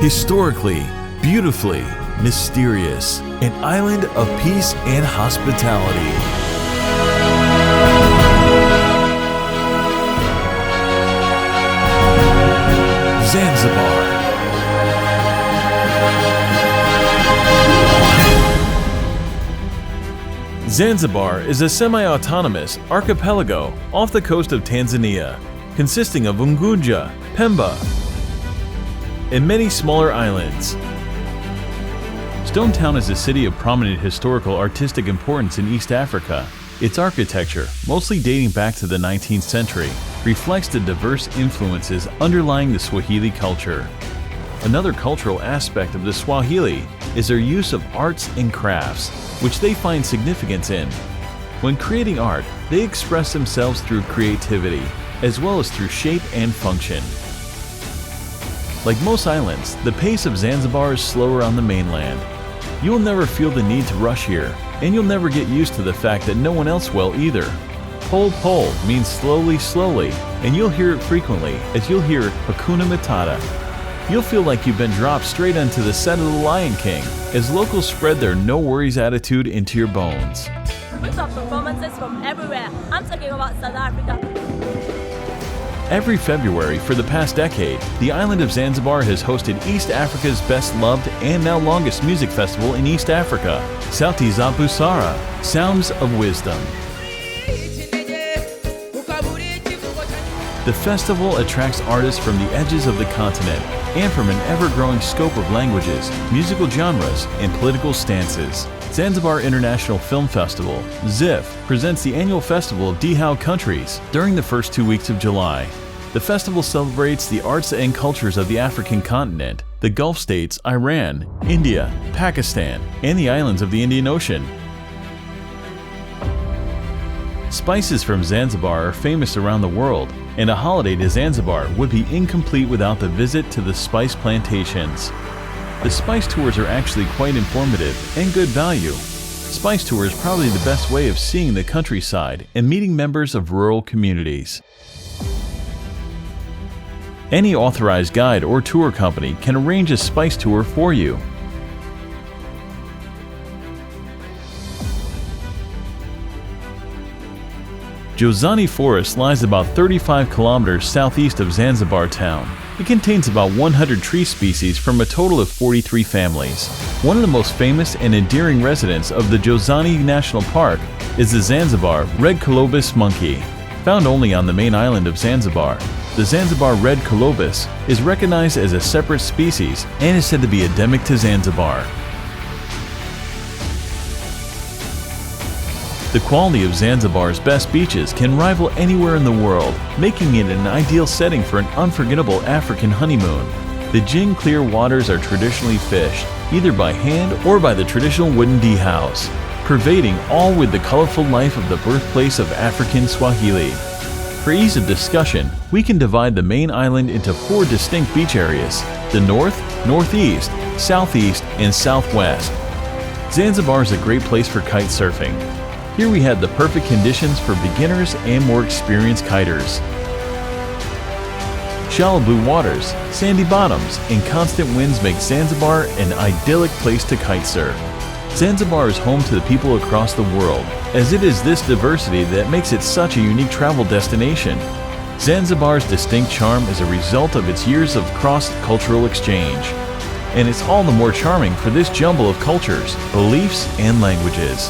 Historically, beautifully, mysterious, an island of peace and hospitality. Zanzibar. Zanzibar is a semi-autonomous archipelago off the coast of Tanzania, consisting of Unguja, Pemba, and many smaller islands. Stone Town is a city of prominent historical artistic importance in East Africa. Its architecture, mostly dating back to the 19th century, reflects the diverse influences underlying the Swahili culture. Another cultural aspect of the Swahili is their use of arts and crafts, which they find significance in. When creating art, they express themselves through creativity, as well as through shape and function. Like most islands, the pace of Zanzibar is slower on the mainland. You'll never feel the need to rush here, and you'll never get used to the fact that no one else will either. Pole pole means slowly slowly, and you'll hear it frequently as you'll hear Hakuna Matata. You'll feel like you've been dropped straight onto the set of The Lion King as locals spread their no worries attitude into your bones. We got performances from everywhere. I'm talking about South Africa. Every February for the past decade, the island of Zanzibar has hosted East Africa's best loved and now longest music festival in East Africa, Sauti za Busara, Sounds of Wisdom. The festival attracts artists from the edges of the continent and from an ever-growing scope of languages, musical genres, and political stances. Zanzibar International Film Festival, ZIF, presents the annual festival of Dhow countries during the first 2 weeks of July. The festival celebrates the arts and cultures of the African continent, the Gulf states, Iran, India, Pakistan, and the islands of the Indian Ocean. Spices from Zanzibar are famous around the world, and a holiday to Zanzibar would be incomplete without the visit to the spice plantations. The spice tours are actually quite informative and good value. Spice tour is probably the best way of seeing the countryside and meeting members of rural communities. Any authorized guide or tour company can arrange a spice tour for you. Jozani Forest lies about 35 kilometers southeast of Zanzibar town. It contains about 100 tree species from a total of 43 families. One of the most famous and endearing residents of the Jozani National Park is the Zanzibar red colobus monkey. Found only on the main island of Zanzibar, the Zanzibar red colobus is recognized as a separate species and is said to be endemic to Zanzibar. The quality of Zanzibar's best beaches can rival anywhere in the world, making it an ideal setting for an unforgettable African honeymoon. The gin clear waters are traditionally fished, either by hand or by the traditional wooden dhows, pervading all with the colorful life of the birthplace of African Swahili. For ease of discussion, we can divide the main island into 4 distinct beach areas: the north, northeast, southeast, and southwest. Zanzibar is a great place for kite surfing. Here we had the perfect conditions for beginners and more experienced kiters. Shallow blue waters, sandy bottoms, and constant winds make Zanzibar an idyllic place to kite surf. Zanzibar is home to the people across the world, as it is this diversity that makes it such a unique travel destination. Zanzibar's distinct charm is a result of its years of cross-cultural exchange, and it's all the more charming for this jumble of cultures, beliefs, and languages.